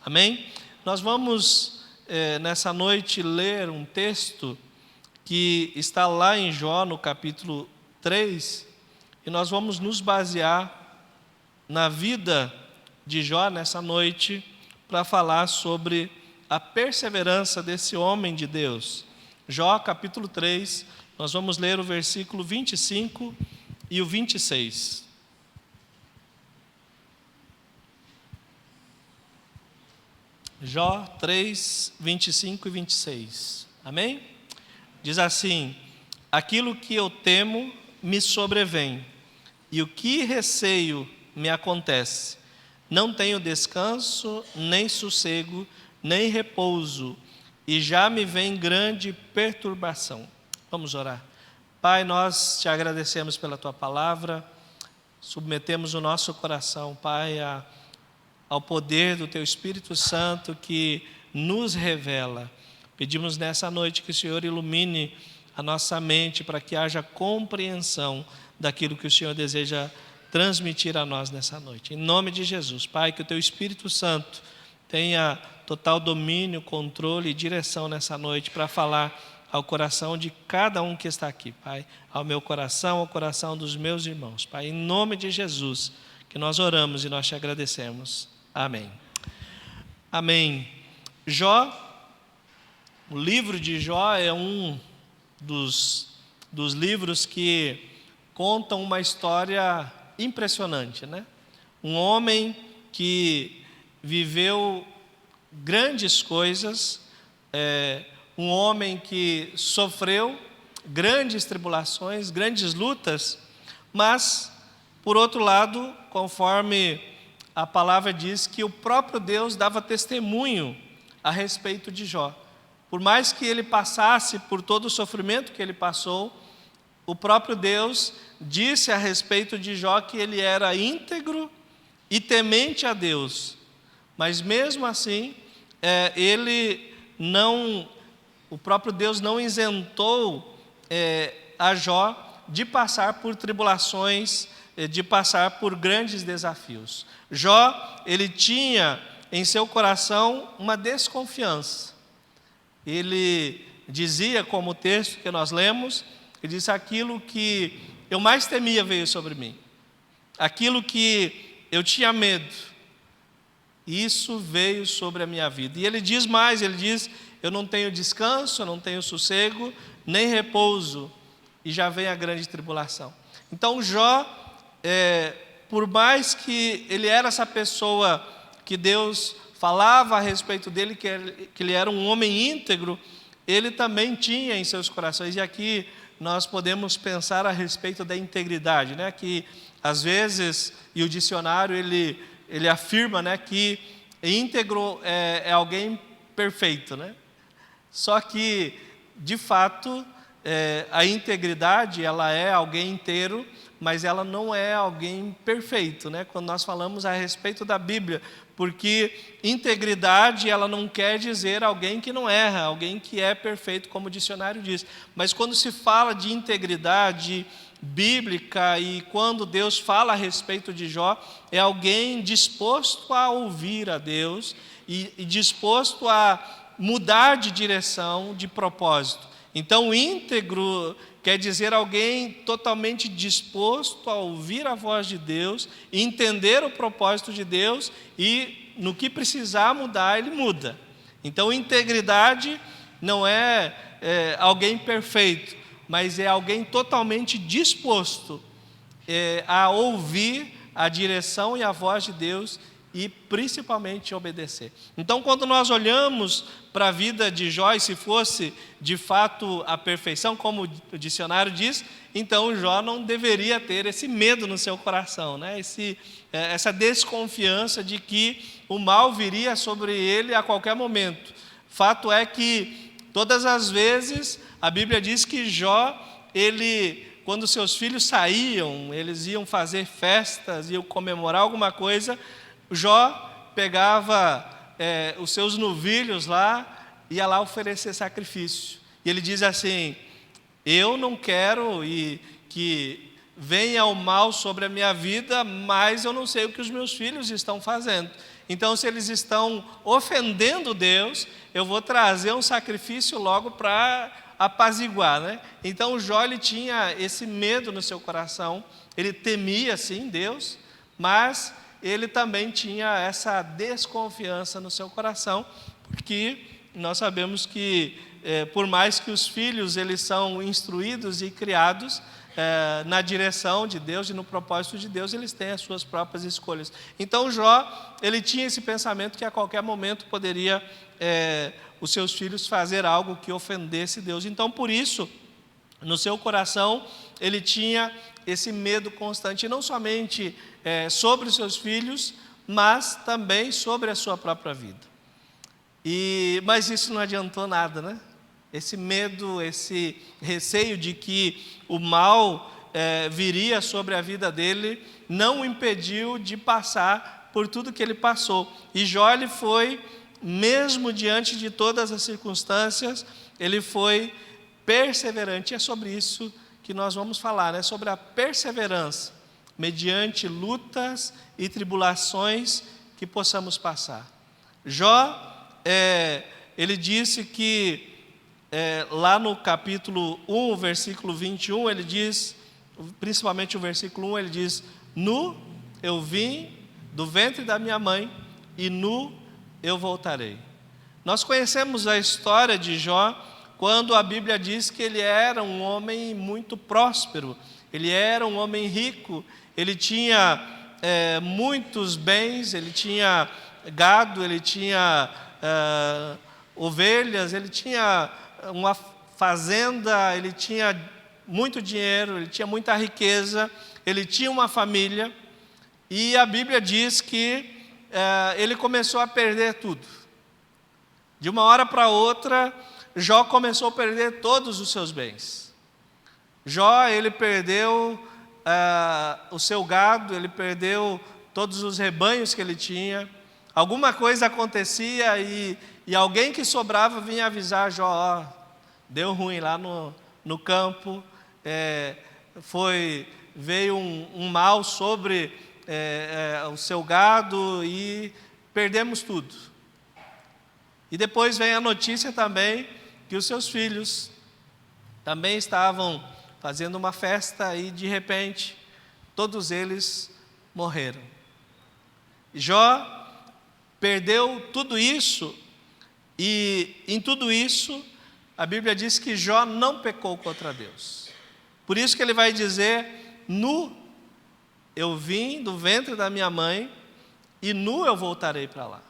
Amém? Nós vamos, nessa noite, ler um texto que está lá em Jó, no capítulo 3, e nós vamos nos basear na vida de Jó nessa noite, para falar sobre a perseverança desse homem de Deus. Jó, capítulo 3, nós vamos ler o versículo 25 e o 26. Jó 3, 25 e 26. Amém? Diz assim: aquilo que eu temo me sobrevém, e o que receio me acontece. Não tenho descanso, nem sossego, nem repouso, e já me vem grande perturbação. Vamos orar. Pai, nós te agradecemos pela tua palavra, submetemos o nosso coração, Pai, ao poder do teu Espírito Santo que nos revela. Pedimos nessa noite que o Senhor ilumine a nossa mente para que haja compreensão daquilo que o Senhor deseja transmitir a nós nessa noite. Em nome de Jesus, Pai, que o teu Espírito Santo tenha total domínio, controle e direção nessa noite para falar ao coração de cada um que está aqui, Pai, ao meu coração, ao coração dos meus irmãos. Pai, em nome de Jesus, que nós oramos e nós te agradecemos. Amém. Amém. Jó, o livro de Jó é um dos livros que contam uma história impressionante, né? Um homem que viveu grandes coisas, um homem que sofreu grandes tribulações, grandes lutas, mas, por outro lado, conforme a palavra diz, que o próprio Deus dava testemunho a respeito de Jó. Por mais que ele passasse por todo o sofrimento que ele passou, o próprio Deus disse a respeito de Jó que ele era íntegro e temente a Deus. Mas mesmo assim, o próprio Deus não isentou a Jó de passar por tribulações, de passar por grandes desafios. Jó, ele tinha em seu coração uma desconfiança. Ele dizia, como o texto que nós lemos, ele disse: aquilo que eu mais temia veio sobre mim, aquilo que eu tinha medo, isso veio sobre a minha vida. E ele diz mais, ele diz: eu não tenho descanso, eu não tenho sossego, nem repouso, e já vem a grande tribulação. Então Jó, por mais que ele era essa pessoa que Deus falava a respeito dele, que ele era um homem íntegro, ele também tinha em seus corações, e aqui nós podemos pensar a respeito da integridade, né? Que às vezes, e o dicionário ele afirma, né, que íntegro é alguém perfeito, né? Só que, de fato, a integridade, ela é alguém inteiro, mas ela não é alguém perfeito, né? Quando nós falamos a respeito da Bíblia, porque integridade, ela não quer dizer alguém que não erra, alguém que é perfeito, como o dicionário diz. Mas quando se fala de integridade bíblica e quando Deus fala a respeito de Jó, é alguém disposto a ouvir a Deus e disposto a mudar de direção, de propósito. Então, íntegro quer dizer alguém totalmente disposto a ouvir a voz de Deus, entender o propósito de Deus e, no que precisar mudar, ele muda. Então, integridade não é alguém perfeito, mas é alguém totalmente disposto a ouvir a direção e a voz de Deus e principalmente obedecer. Então, quando nós olhamos para a vida de Jó, e se fosse de fato a perfeição, como o dicionário diz, então Jó não deveria ter esse medo no seu coração, né? Essa desconfiança de que o mal viria sobre ele a qualquer momento. Fato é que todas as vezes a Bíblia diz que Jó, quando seus filhos saíam, eles iam fazer festas, iam comemorar alguma coisa, Jó pegava os seus novilhos lá, ia lá oferecer sacrifício. E ele diz assim: eu não quero que venha o mal sobre a minha vida, mas eu não sei o que os meus filhos estão fazendo. Então, se eles estão ofendendo Deus, eu vou trazer um sacrifício logo para apaziguar, né? Então, Jó, ele tinha esse medo no seu coração, ele temia, sim, Deus, mas ele também tinha essa desconfiança no seu coração, porque nós sabemos que, por mais que os filhos eles são instruídos e criados na direção de Deus e no propósito de Deus, eles têm as suas próprias escolhas. Então Jó, ele tinha esse pensamento que a qualquer momento poderia os seus filhos fazer algo que ofendesse Deus. Então, por isso, no seu coração, ele tinha esse medo constante, não somente sobre os seus filhos, mas também sobre a sua própria vida. Mas isso não adiantou nada, né? Esse medo, esse receio de que o mal viria sobre a vida dele, não o impediu de passar por tudo que ele passou. E Jó, ele foi, mesmo diante de todas as circunstâncias, ele foi perseverante. E é sobre isso que nós vamos falar, né? Sobre a perseverança, mediante lutas e tribulações que possamos passar. Jó, ele disse que, lá no capítulo 1, versículo 21, ele diz, principalmente o versículo 1, ele diz: nu eu vim do ventre da minha mãe, e nu eu voltarei. Nós conhecemos a história de Jó, quando a Bíblia diz que ele era um homem muito próspero, ele era um homem rico, ele tinha muitos bens, ele tinha gado, ele tinha ovelhas, ele tinha uma fazenda, ele tinha muito dinheiro, ele tinha muita riqueza, ele tinha uma família, e a Bíblia diz que ele começou a perder tudo. De uma hora para outra, Jó começou a perder todos os seus bens. Jó, ele perdeu o seu gado, ele perdeu todos os rebanhos que ele tinha. Alguma coisa acontecia e alguém que sobrava vinha avisar Jó: deu ruim lá no campo, veio um mal sobre o seu gado e perdemos tudo. E depois vem a notícia também que os seus filhos também estavam fazendo uma festa e de repente todos eles morreram. Jó perdeu tudo isso, e em tudo isso a Bíblia diz que Jó não pecou contra Deus. Por isso que ele vai dizer: nu eu vim do ventre da minha mãe, e nu eu voltarei para lá.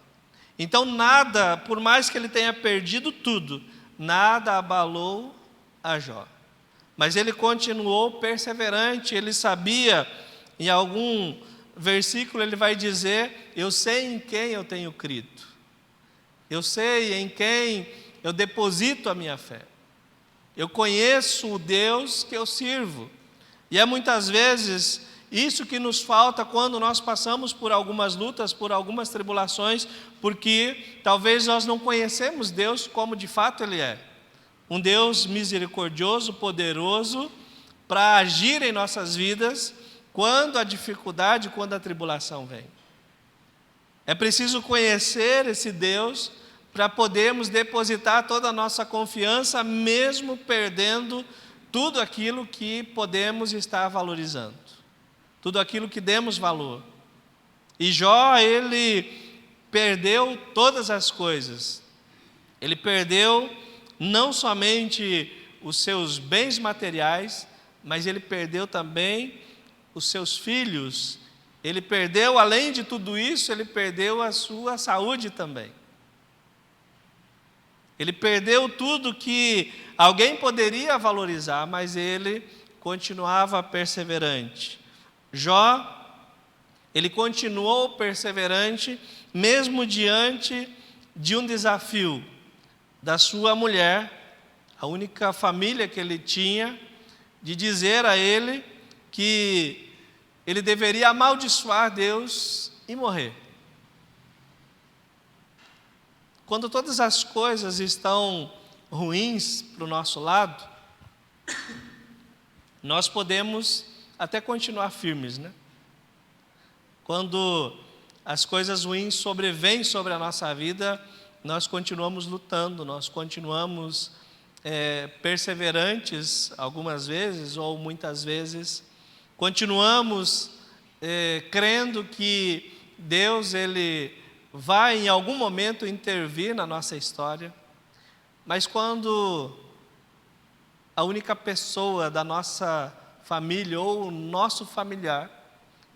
Então nada, por mais que ele tenha perdido tudo, nada abalou a Jó. Mas ele continuou perseverante, ele sabia, em algum versículo ele vai dizer: eu sei em quem eu tenho crido, eu sei em quem eu deposito a minha fé, eu conheço o Deus que eu sirvo. E é muitas vezes isso que nos falta quando nós passamos por algumas lutas, por algumas tribulações, porque talvez nós não conhecemos Deus como de fato Ele é. Um Deus misericordioso, poderoso, para agir em nossas vidas quando a dificuldade, quando a tribulação vem. É preciso conhecer esse Deus para podermos depositar toda a nossa confiança, mesmo perdendo tudo aquilo que podemos estar valorizando, tudo aquilo que demos valor. E Jó, ele perdeu todas as coisas. Ele perdeu não somente os seus bens materiais, mas ele perdeu também os seus filhos. Ele perdeu, além de tudo isso, ele perdeu a sua saúde também. Ele perdeu tudo que alguém poderia valorizar, mas ele continuava perseverante. Jó, ele continuou perseverante, mesmo diante de um desafio da sua mulher, a única família que ele tinha, de dizer a ele que ele deveria amaldiçoar Deus e morrer. Quando todas as coisas estão ruins para o nosso lado, nós podemos até continuar firmes, né? Quando as coisas ruins sobrevêm sobre a nossa vida, nós continuamos lutando, nós continuamos perseverantes algumas vezes ou muitas vezes, continuamos crendo que Deus ele vai em algum momento intervir na nossa história, mas quando a única pessoa da nossa família ou o nosso familiar,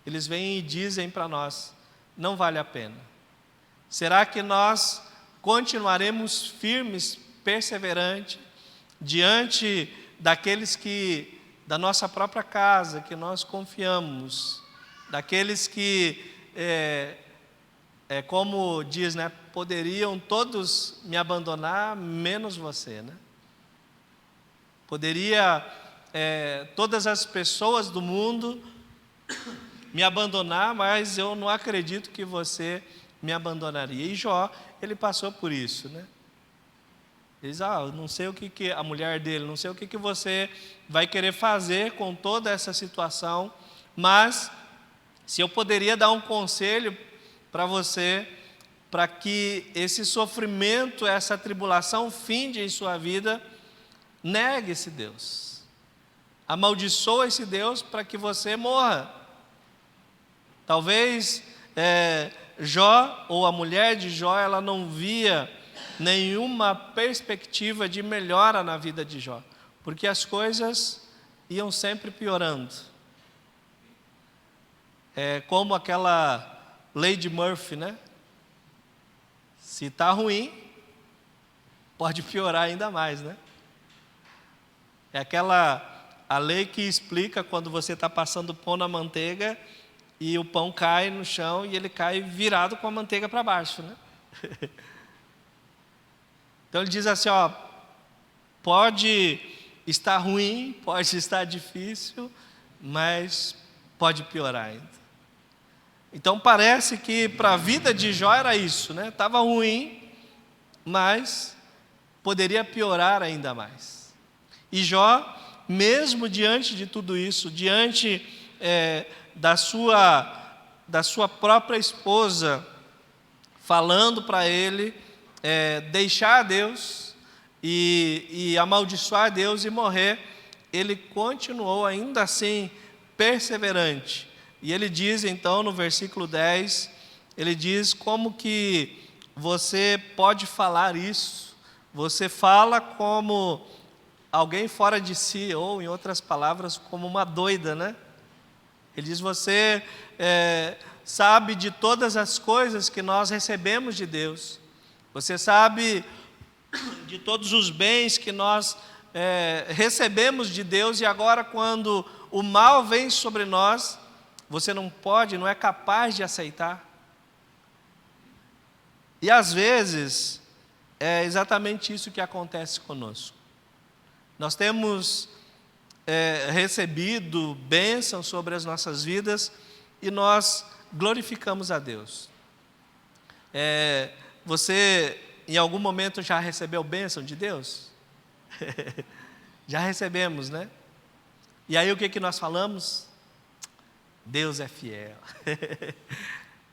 eles vêm e dizem para nós, não vale a pena. Será que nós continuaremos firmes, perseverantes, diante daqueles que, da nossa própria casa, que nós confiamos, daqueles que, como diz, né, poderiam todos me abandonar, menos você, né? Poderia todas as pessoas do mundo me abandonar, mas eu não acredito que você me abandonaria. E Jó, ele passou por isso, né? Ele diz, não sei o que a mulher dele, não sei o que você vai querer fazer com toda essa situação, mas se eu poderia dar um conselho para você, para que esse sofrimento, essa tribulação finde em sua vida, negue esse Deus, amaldiçoa esse Deus para que você morra. Talvez Jó, ou a mulher de Jó, ela não via nenhuma perspectiva de melhora na vida de Jó, porque as coisas iam sempre piorando. Como aquela lei de Murphy, né? Se está ruim, pode piorar ainda mais, né? É a lei que explica quando você está passando pão na manteiga e o pão cai no chão e ele cai virado com a manteiga para baixo, né? Então ele diz assim, pode estar ruim, pode estar difícil, mas pode piorar ainda. Então parece que para a vida de Jó era isso, né? Estava ruim, mas poderia piorar ainda mais. E Jó, mesmo diante de tudo isso, diante da sua própria esposa falando para ele deixar Deus e amaldiçoar Deus e morrer, ele continuou ainda assim perseverante. E ele diz então no versículo 10, ele diz como que você pode falar isso, você fala como alguém fora de si, ou em outras palavras, como uma doida, né? Ele diz, você sabe de todas as coisas que nós recebemos de Deus, você sabe de todos os bens que nós recebemos de Deus, e agora quando o mal vem sobre nós, você não é capaz de aceitar. E às vezes, é exatamente isso que acontece conosco. Nós temos recebido bênção sobre as nossas vidas e nós glorificamos a Deus. Você, em algum momento, já recebeu bênção de Deus? Já recebemos, né? E aí o que nós falamos? Deus é fiel.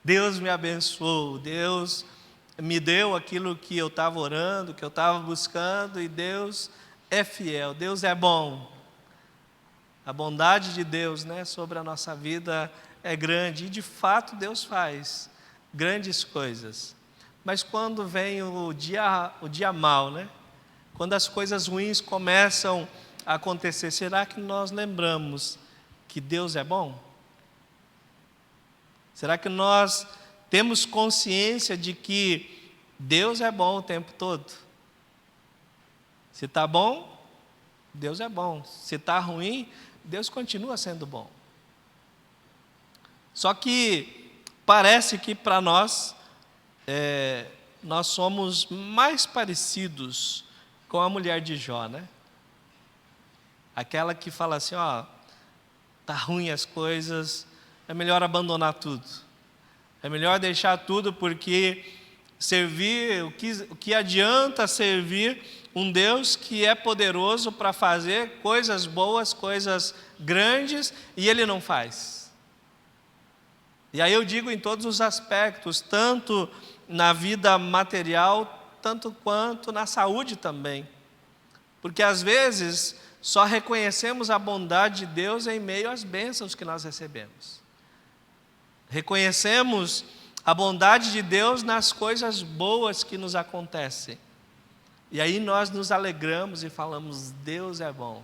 Deus me abençoou, Deus me deu aquilo que eu estava orando, que eu estava buscando, e Deus é fiel, Deus é bom. A bondade de Deus, né, sobre a nossa vida é grande, e de fato Deus faz grandes coisas. Mas quando vem o dia mau, né, quando as coisas ruins começam a acontecer, será que nós lembramos que Deus é bom? Será que nós temos consciência de que Deus é bom o tempo todo? Se está bom, Deus é bom. Se está ruim, Deus continua sendo bom. Só que parece que para nós, nós somos mais parecidos com a mulher de Jó, né? Aquela que fala assim, está ruim as coisas, é melhor abandonar tudo. É melhor deixar tudo, porque o que adianta servir um Deus que é poderoso para fazer coisas boas, coisas grandes, e Ele não faz. E aí eu digo em todos os aspectos, tanto na vida material, tanto quanto na saúde também. Porque às vezes só reconhecemos a bondade de Deus em meio às bênçãos que nós recebemos. Reconhecemos a bondade de Deus nas coisas boas que nos acontecem. E aí nós nos alegramos e falamos: Deus é bom.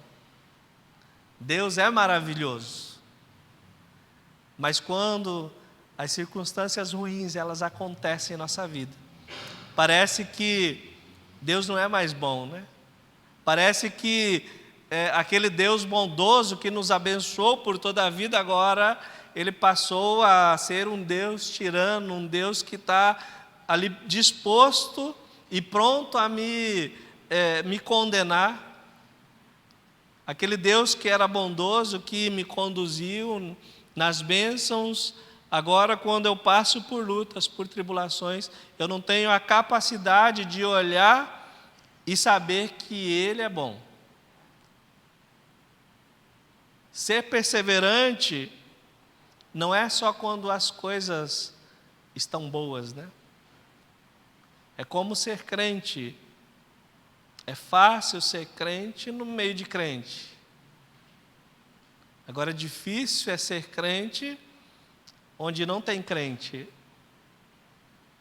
Deus é maravilhoso. Mas quando as circunstâncias ruins elas acontecem em nossa vida, parece que Deus não é mais bom, né? Parece que aquele Deus bondoso que nos abençoou por toda a vida, agora Ele passou a ser um Deus tirano, um Deus que está ali disposto e pronto a me condenar. Aquele Deus que era bondoso, que me conduziu nas bênçãos, agora quando eu passo por lutas, por tribulações, eu não tenho a capacidade de olhar e saber que Ele é bom. Ser perseverante não é só quando as coisas estão boas, né? É como ser crente. É fácil ser crente no meio de crente. Agora, difícil é ser crente onde não tem crente.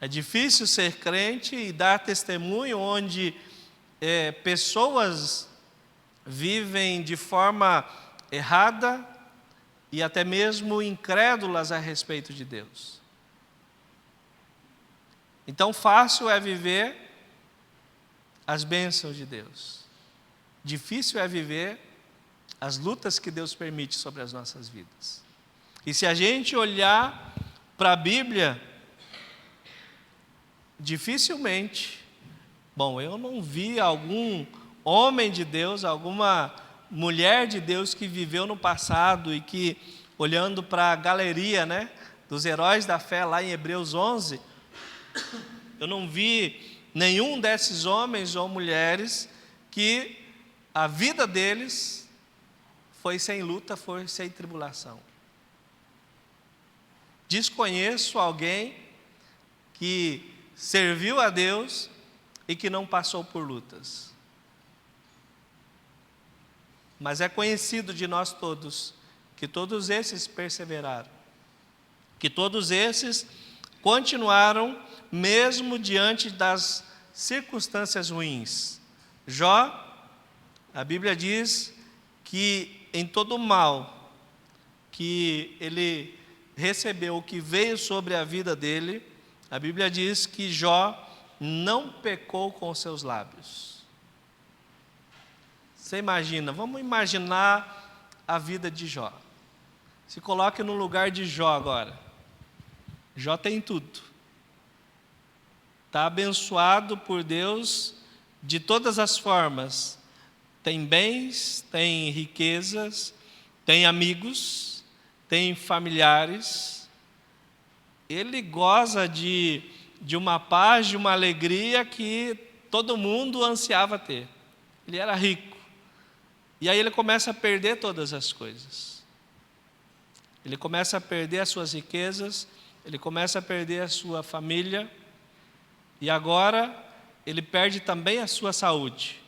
É difícil ser crente e dar testemunho onde pessoas vivem de forma errada e até mesmo incrédulas a respeito de Deus. Então, fácil é viver as bênçãos de Deus. Difícil é viver as lutas que Deus permite sobre as nossas vidas. E se a gente olhar para a Bíblia, dificilmente, eu não vi algum homem de Deus, alguma mulher de Deus que viveu no passado e que, olhando para a galeria, né, dos heróis da fé lá em Hebreus 11, eu não vi nenhum desses homens ou mulheres que a vida deles foi sem luta, foi sem tribulação. Desconheço alguém que serviu a Deus e que não passou por lutas. Mas é conhecido de nós todos que todos esses perseveraram, que todos esses continuaram mesmo diante das circunstâncias ruins. Jó, a Bíblia diz que em todo o mal que ele recebeu, que veio sobre a vida dele, a Bíblia diz que Jó não pecou com seus lábios. Você imagina, vamos imaginar a vida de Jó. Se coloque no lugar de Jó agora. Jó tem tudo. Está abençoado por Deus de todas as formas. Tem bens, tem riquezas, tem amigos, tem familiares. Ele goza de uma paz, de uma alegria que todo mundo ansiava ter. Ele era rico. E aí ele começa a perder todas as coisas. Ele começa a perder as suas riquezas, ele começa a perder a sua família, e agora ele perde também a sua saúde.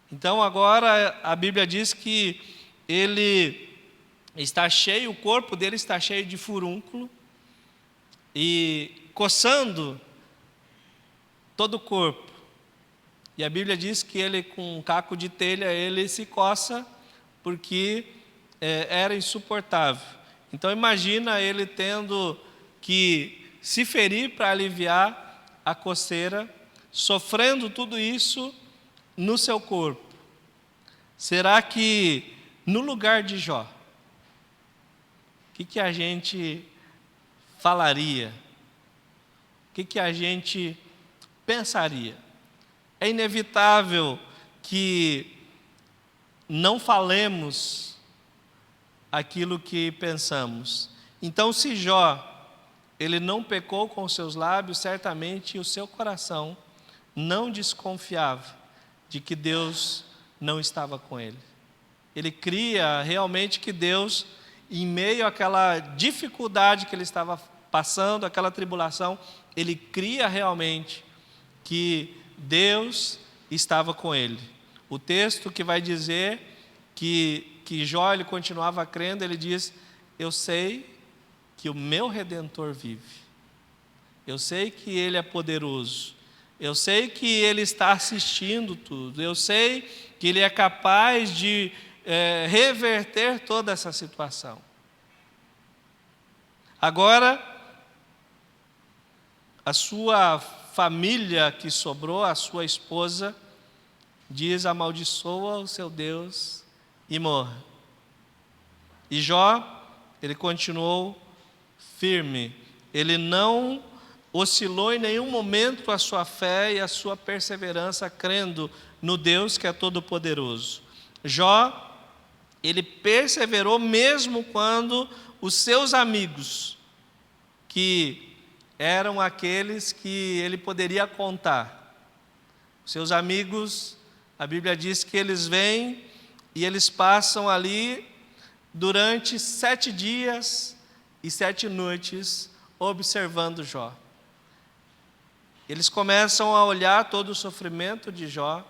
Então agora a Bíblia diz que ele está cheio, o corpo dele está cheio de furúnculo, e coçando todo o corpo. E a Bíblia diz que ele, com um caco de telha, ele se coça, porque era insuportável. Então imagina ele tendo que se ferir para aliviar a coceira, sofrendo tudo isso no seu corpo. Será que no lugar de Jó, o que a gente falaria? O que a gente pensaria? É inevitável que não falemos aquilo que pensamos. Então, se Jó, ele não pecou com os seus lábios, certamente o seu coração não desconfiava de que Deus não estava com ele. Ele cria realmente que Deus em meio àquela dificuldade que ele estava passando, aquela tribulação, ele cria realmente que Deus estava com ele. O texto que vai dizer que Jó ele continuava crendo, ele diz: eu sei que o meu Redentor vive, eu sei que Ele é poderoso, eu sei que Ele está assistindo tudo, eu sei que Ele é capaz de reverter toda essa situação. Agora, a sua família que sobrou, a sua esposa, diz: amaldiçoa o seu Deus e morra. E Jó, ele continuou firme, ele não oscilou em nenhum momento a sua fé e a sua perseverança, crendo no Deus que é todo-poderoso. Jó, ele perseverou mesmo quando os seus amigos, que eram aqueles que ele poderia contar, seus amigos, a Bíblia diz que eles vêm e eles passam ali durante 7 dias e 7 noites observando Jó. Eles começam a olhar todo o sofrimento de Jó.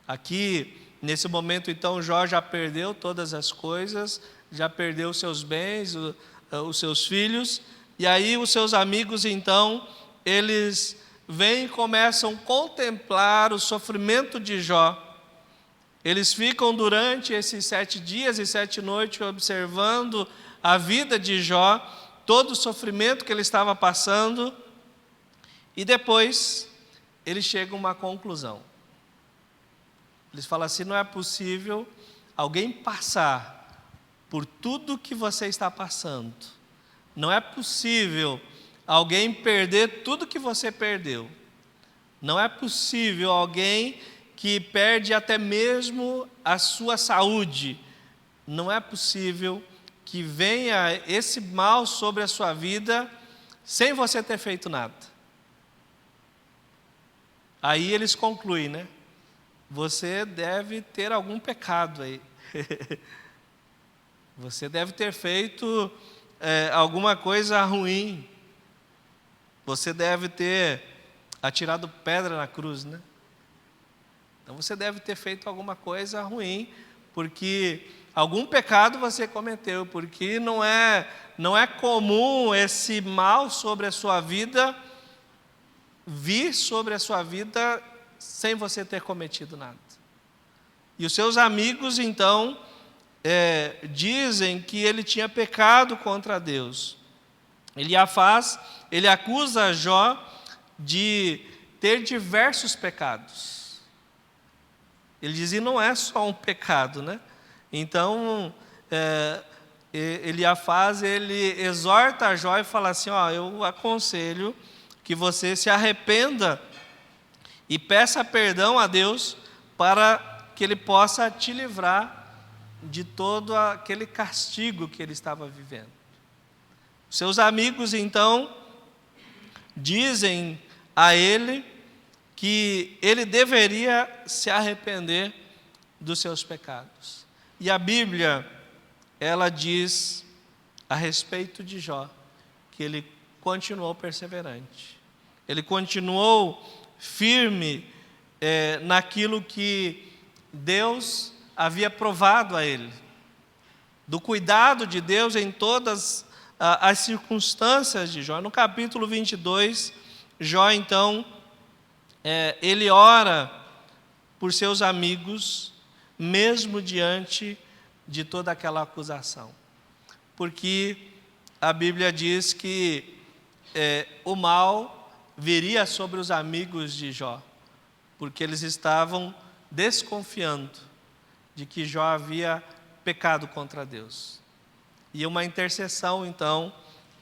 Aqui, nesse momento, então, Jó já perdeu todas as coisas, já perdeu os seus bens, os seus filhos, e aí os seus amigos, então, eles vêm e começam a contemplar o sofrimento de Jó. Eles ficam durante esses 7 dias e 7 noites observando a vida de Jó, todo o sofrimento que ele estava passando, e depois eles chegam a uma conclusão. Eles falam assim: não é possível alguém passar por tudo que você está passando, não é possível alguém perder tudo que você perdeu, não é possível alguém que perde até mesmo a sua saúde, não é possível que venha esse mal sobre a sua vida sem você ter feito nada. Aí eles concluem, né? Você deve ter algum pecado aí. Você deve ter feito alguma coisa ruim. Você deve ter atirado pedra na cruz, né? Então você deve ter feito alguma coisa ruim, porque algum pecado você cometeu, porque não é comum esse mal sobre a sua vida vir sobre a sua vida sem você ter cometido nada. E os seus amigos, então, dizem que ele tinha pecado contra Deus. Ele acusa Jó de ter diversos pecados. Ele diz: e não é só um pecado, né? Então, ele exorta Jó e fala assim: eu aconselho que você se arrependa e peça perdão a Deus para que Ele possa te livrar de todo aquele castigo que ele estava vivendo. Seus amigos, então, dizem a ele que ele deveria se arrepender dos seus pecados. E a Bíblia, ela diz a respeito de Jó, que ele continuou perseverante. Ele continuou firme naquilo que Deus havia provado a ele, do cuidado de Deus em todas as circunstâncias de Jó. No capítulo 22, Jó, então, ele ora por seus amigos, mesmo diante de toda aquela acusação, porque a Bíblia diz que o mal viria sobre os amigos de Jó, porque eles estavam desconfiando de que Jó havia pecado contra Deus. E uma intercessão, então,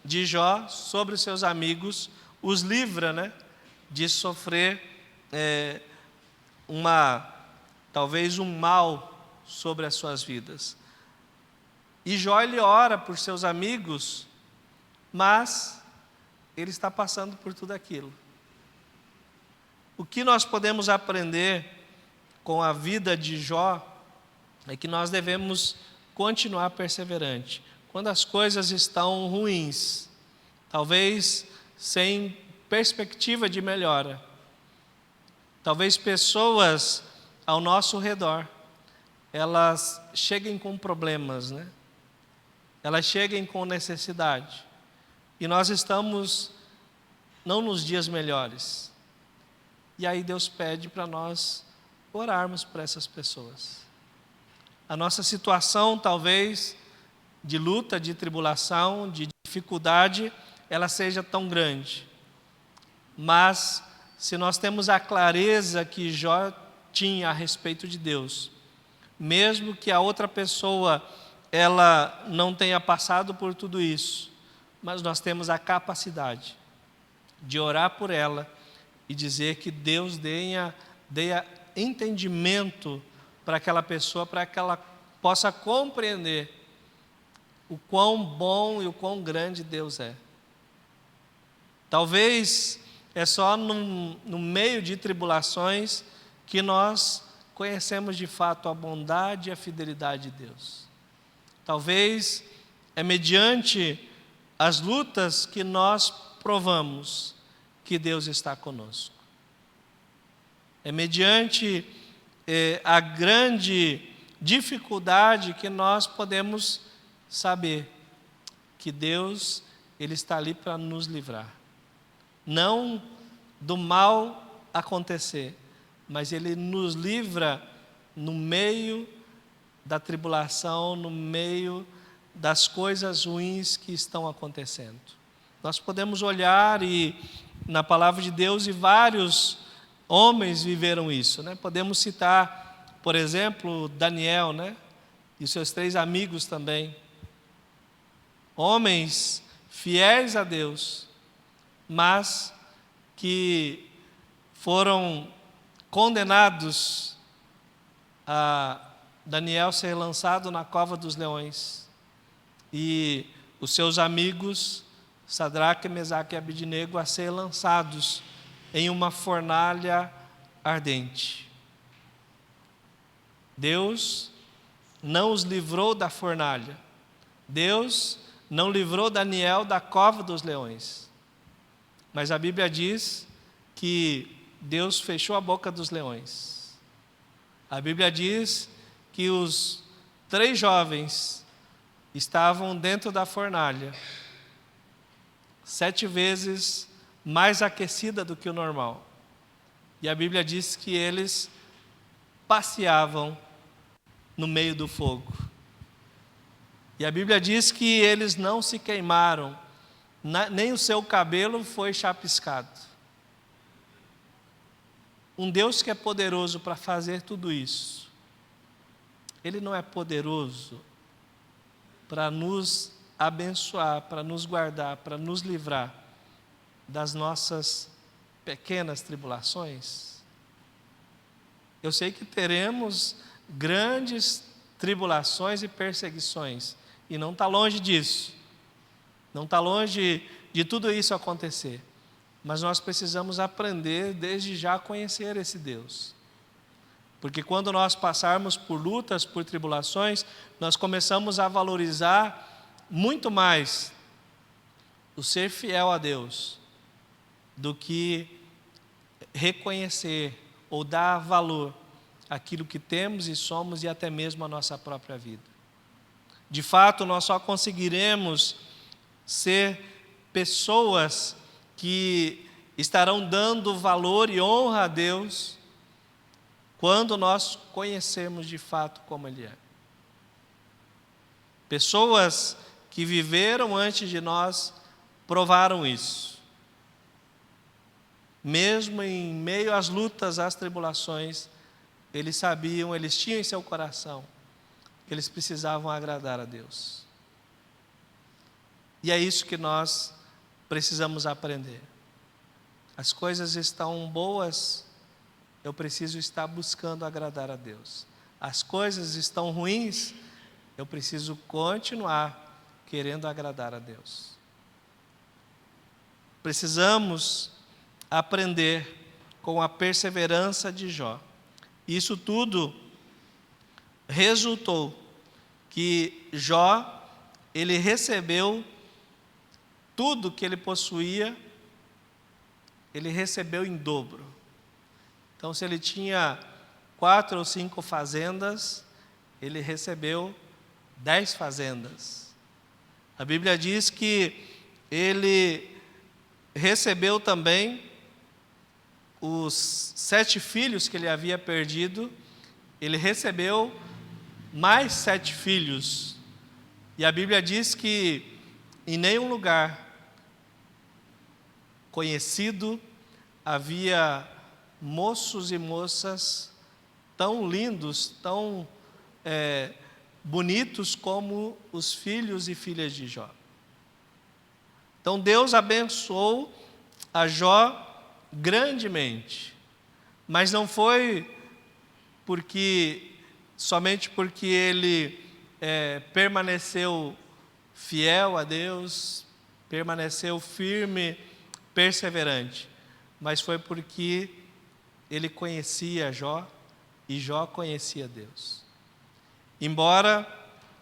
de Jó sobre os seus amigos os livra, né, de sofrer talvez um mal sobre as suas vidas. E Jó, ele ora por seus amigos, mas ele está passando por tudo aquilo. O que nós podemos aprender com a vida de Jó é que nós devemos continuar perseverante, quando as coisas estão ruins, talvez sem perspectiva de melhora, talvez pessoas ao nosso redor, elas cheguem com problemas, né? Elas cheguem com necessidade, e nós estamos não nos dias melhores, e aí Deus pede para nós orarmos por essas pessoas. A nossa situação, talvez, de luta, de tribulação, de dificuldade, ela seja tão grande, mas se nós temos a clareza que Jó tinha a respeito de Deus, mesmo que a outra pessoa ela não tenha passado por tudo isso, mas nós temos a capacidade de orar por ela e dizer que Deus dê entendimento para aquela pessoa, para que ela possa compreender o quão bom e o quão grande Deus é. Talvez é só no meio de tribulações que nós conhecemos de fato a bondade e a fidelidade de Deus. Talvez é mediante as lutas que nós provamos que Deus está conosco. É mediante a grande dificuldade que nós podemos saber que Deus, Ele está ali para nos livrar. Não do mal acontecer, mas Ele nos livra no meio da tribulação, no meio das coisas ruins que estão acontecendo. Nós podemos olhar na palavra de Deus, e vários homens viveram isso, né? Podemos citar, por exemplo, Daniel, né? E seus 3 amigos também. Homens fiéis a Deus, mas que foram condenados a Daniel ser lançado na cova dos leões, e os seus amigos Sadraque, Mesaque e Abednego a ser lançados em uma fornalha ardente. Deus não os livrou da fornalha. Deus não livrou Daniel da cova dos leões. Mas a Bíblia diz que Deus fechou a boca dos leões. A Bíblia diz que os 3 jovens estavam dentro da fornalha, 7 vezes mais aquecida do que o normal. E a Bíblia diz que eles passeavam no meio do fogo. E a Bíblia diz que eles não se queimaram, nem o seu cabelo foi chapiscado. Um Deus que é poderoso para fazer tudo isso, Ele não é poderoso para nos abençoar, para nos guardar, para nos livrar das nossas pequenas tribulações? Eu sei que teremos grandes tribulações e perseguições, e não está longe disso, não está longe de tudo isso acontecer, mas nós precisamos aprender desde já a conhecer esse Deus, porque quando nós passarmos por lutas, por tribulações, nós começamos a valorizar muito mais o ser fiel a Deus do que reconhecer ou dar valor àquilo que temos e somos, e até mesmo a nossa própria vida. De fato, nós só conseguiremos ser pessoas que estarão dando valor e honra a Deus quando nós conhecermos de fato como Ele é. Pessoas que viveram antes de nós provaram isso. Mesmo em meio às lutas, às tribulações, eles sabiam, eles tinham em seu coração que eles precisavam agradar a Deus. E é isso que nós precisamos aprender. As coisas estão boas, eu preciso estar buscando agradar a Deus. As coisas estão ruins, eu preciso continuar querendo agradar a Deus. Precisamos aprender com a perseverança de Jó. Isso tudo resultou que Jó ele recebeu tudo que ele possuía, ele recebeu em dobro. Então, se ele tinha 4 ou 5 fazendas, ele recebeu 10 fazendas. A Bíblia diz que ele recebeu também os 7 filhos que ele havia perdido, ele recebeu mais 7 filhos. E a Bíblia diz que em nenhum lugar conhecido havia moços e moças tão lindos, tão bonitos como os filhos e filhas de Jó. Então Deus abençoou a Jó grandemente, mas não foi somente porque ele permaneceu fiel a Deus, permaneceu firme, perseverante, mas foi porque ele conhecia Jó e Jó conhecia Deus. Embora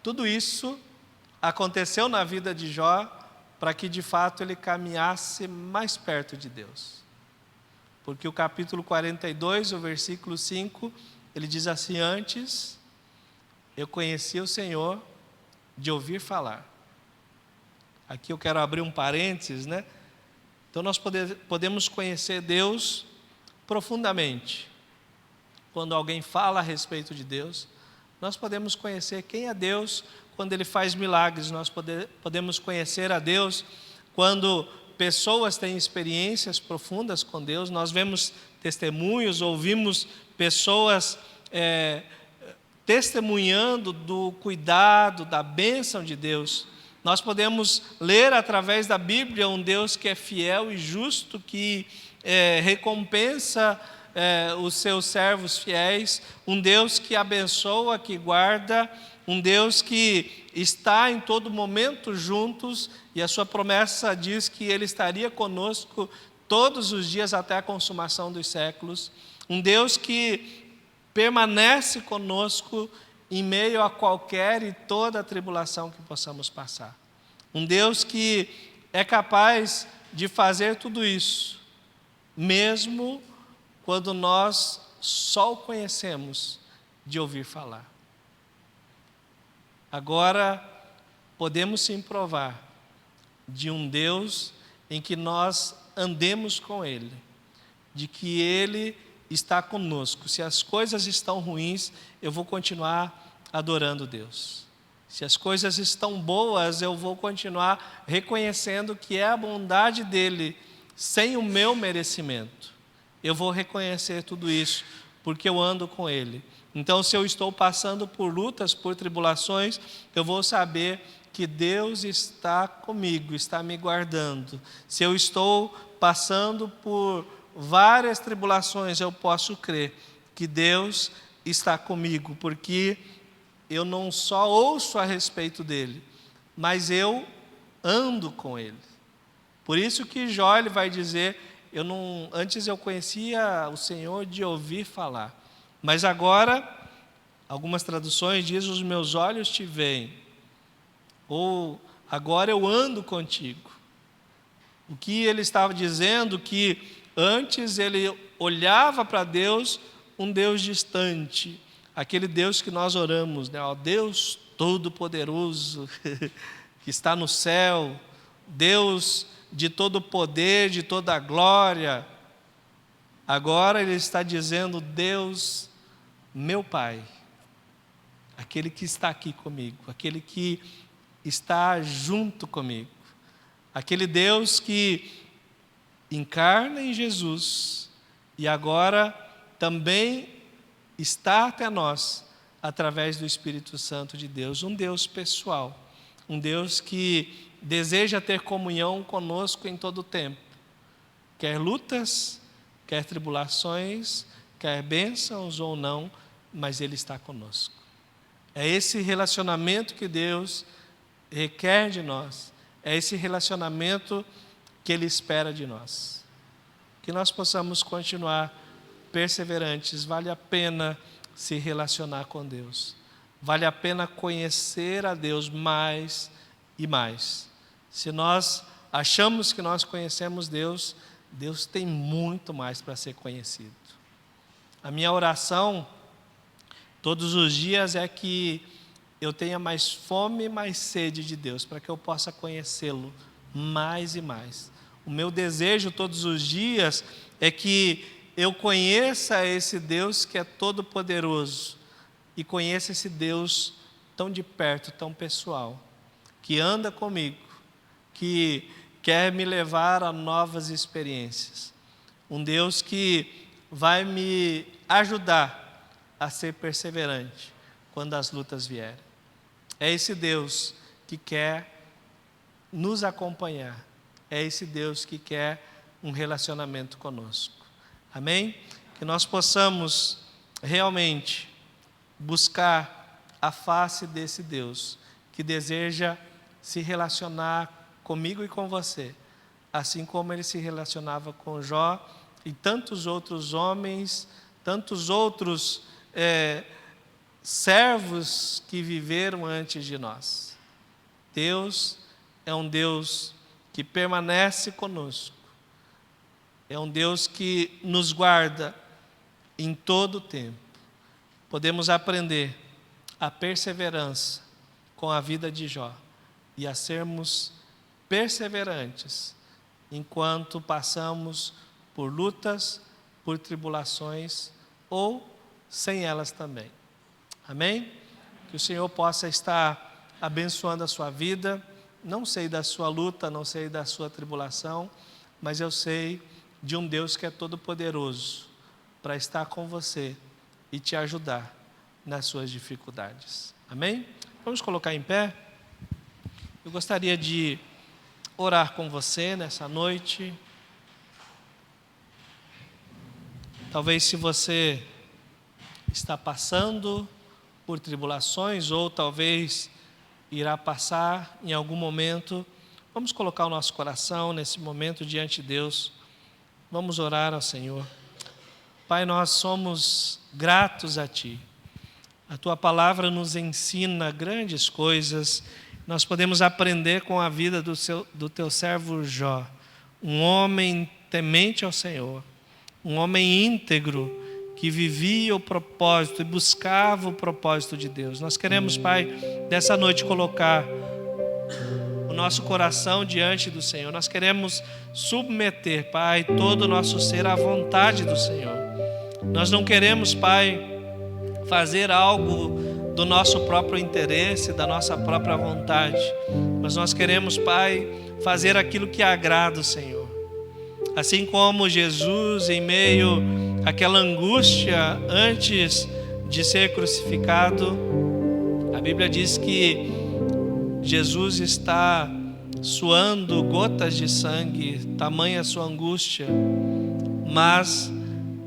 tudo isso aconteceu na vida de Jó para que de fato ele caminhasse mais perto de Deus. Porque o capítulo 42, o versículo 5, ele diz assim: antes eu conhecia o Senhor de ouvir falar. Aqui eu quero abrir um parênteses, né? Então nós podemos conhecer Deus profundamente. Quando alguém fala a respeito de Deus, nós podemos conhecer quem é Deus quando Ele faz milagres. Nós podemos conhecer a Deus quando pessoas têm experiências profundas com Deus. Nós vemos testemunhos, ouvimos pessoas testemunhando do cuidado, da bênção de Deus. Nós podemos ler através da Bíblia um Deus que é fiel e justo, que recompensa os seus servos fiéis, um Deus que abençoa, que guarda, um Deus que está em todo momento juntos, e a sua promessa diz que Ele estaria conosco todos os dias até a consumação dos séculos, um Deus que permanece conosco em meio a qualquer e toda a tribulação que possamos passar. Um Deus que é capaz de fazer tudo isso, mesmo quando nós só o conhecemos de ouvir falar. Agora, podemos sim provar de um Deus em que nós andemos com Ele, de que Ele está conosco. Se as coisas estão ruins, eu vou continuar adorando Deus. Se as coisas estão boas, eu vou continuar reconhecendo que é a bondade dEle, sem o meu merecimento. Eu vou reconhecer tudo isso, porque eu ando com Ele. Então, se eu estou passando por lutas, por tribulações, eu vou saber que Deus está comigo, está me guardando. Se eu estou passando por várias tribulações, eu posso crer que Deus está comigo, porque eu não só ouço a respeito dEle, mas eu ando com Ele. Por isso que Jó ele vai dizer, antes eu conhecia o Senhor de ouvir falar, mas agora, algumas traduções dizem, os meus olhos te veem, ou agora eu ando contigo. O que ele estava dizendo, que antes ele olhava para Deus, um Deus distante, aquele Deus que nós oramos, né? Ó Deus Todo-Poderoso, que está no céu, Deus de todo poder, de toda glória. Agora ele está dizendo, Deus, meu Pai, aquele que está aqui comigo, aquele que está junto comigo, aquele Deus que encarna em Jesus e agora também está até nós através do Espírito Santo de Deus, um Deus pessoal, um Deus que deseja ter comunhão conosco em todo o tempo, quer lutas, quer tribulações, quer bênçãos ou não, mas Ele está conosco. É esse relacionamento que Deus requer de nós, é esse relacionamento que Ele espera de nós. Que nós possamos continuar perseverantes, vale a pena se relacionar com Deus, vale a pena conhecer a Deus mais e mais. Se nós achamos que nós conhecemos Deus, Deus tem muito mais para ser conhecido. A minha oração todos os dias é que eu tenha mais fome e mais sede de Deus, para que eu possa conhecê-lo mais e mais. O meu desejo todos os dias é que eu conheça esse Deus que é todo-poderoso e conheça esse Deus tão de perto, tão pessoal, que anda comigo, que quer me levar a novas experiências. Um Deus que vai me ajudar a ser perseverante quando as lutas vierem. É esse Deus que quer nos acompanhar. É esse Deus que quer um relacionamento conosco. Amém? Que nós possamos realmente buscar a face desse Deus que deseja se relacionar comigo e com você, assim como ele se relacionava com Jó e tantos outros homens, tantos outros servos que viveram antes de nós. Deus é um Deus que permanece conosco, é um Deus que nos guarda em todo o tempo. Podemos aprender a perseverança com a vida de Jó e a sermos perseverantes enquanto passamos por lutas, por tribulações ou sem elas também. Amém? Que o Senhor possa estar abençoando a sua vida. Não sei da sua luta, não sei da sua tribulação, mas eu sei de um Deus que é todo-poderoso para estar com você e te ajudar nas suas dificuldades. Amém? Vamos colocar em pé? Eu gostaria de orar com você nessa noite. Talvez se você está passando por tribulações ou talvez irá passar em algum momento, vamos colocar o nosso coração nesse momento diante de Deus. Vamos orar ao Senhor. Pai, nós somos gratos a Ti. A Tua palavra nos ensina grandes coisas. Nós podemos aprender com a vida do Teu servo Jó, um homem temente ao Senhor, um homem íntegro, que vivia o propósito e buscava o propósito de Deus. Nós queremos, Pai, nessa noite colocar o nosso coração diante do Senhor. Nós queremos submeter, Pai, todo o nosso ser à vontade do Senhor. Nós não queremos, Pai, fazer algo do nosso próprio interesse, da nossa própria vontade, mas nós queremos, Pai, fazer aquilo que agrada o Senhor. Assim como Jesus, em meio àquela angústia antes de ser crucificado, a Bíblia diz que Jesus está suando gotas de sangue, tamanha a sua angústia, mas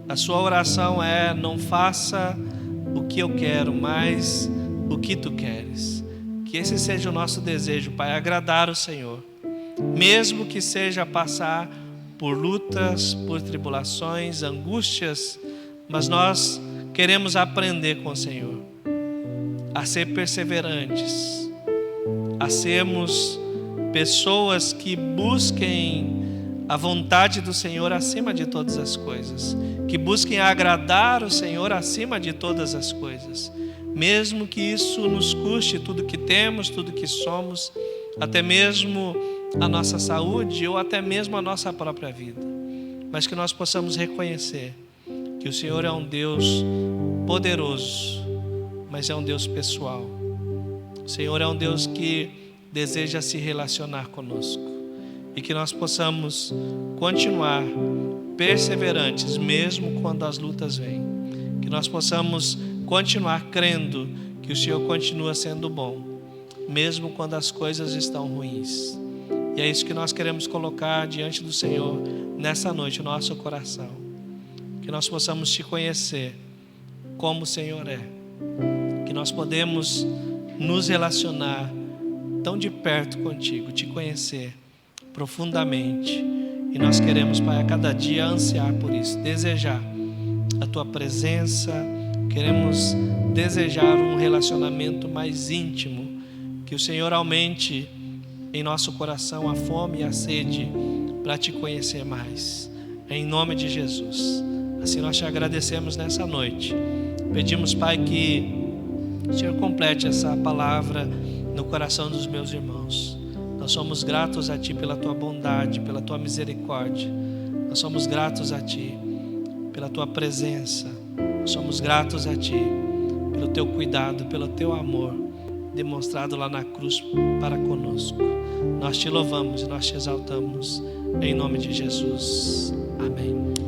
a sua oração é: não faça o que eu quero, mas o que tu queres. Que esse seja o nosso desejo, Pai, agradar o Senhor, mesmo que seja passar por lutas, por tribulações, angústias, mas nós queremos aprender com o Senhor a ser perseverantes, a sermos pessoas que busquem a vontade do Senhor acima de todas as coisas, que busquem agradar o Senhor acima de todas as coisas, mesmo que isso nos custe tudo que temos, tudo que somos, até mesmo a nossa saúde ou até mesmo a nossa própria vida, mas que nós possamos reconhecer que o Senhor é um Deus poderoso, mas é um Deus pessoal. O Senhor é um Deus que deseja se relacionar conosco e que nós possamos continuar perseverantes mesmo quando as lutas vêm, que nós possamos continuar crendo que o Senhor continua sendo bom mesmo quando as coisas estão ruins. E é isso que nós queremos colocar diante do Senhor nessa noite, o nosso coração. Que nós possamos te conhecer como o Senhor é. Que nós podemos nos relacionar tão de perto contigo, te conhecer profundamente. E nós queremos, Pai, a cada dia ansiar por isso, desejar a Tua presença. Queremos desejar um relacionamento mais íntimo. Que o Senhor aumente em nosso coração a fome e a sede para te conhecer mais. Em nome de Jesus. Assim nós te agradecemos nessa noite. Pedimos, Pai, que o Senhor complete essa palavra no coração dos meus irmãos. Nós somos gratos a Ti pela Tua bondade, pela Tua misericórdia. Nós somos gratos a Ti pela Tua presença. Nós somos gratos a Ti pelo Teu cuidado, pelo Teu amor demonstrado lá na cruz para conosco. Nós Te louvamos e nós Te exaltamos em nome de Jesus. Amém.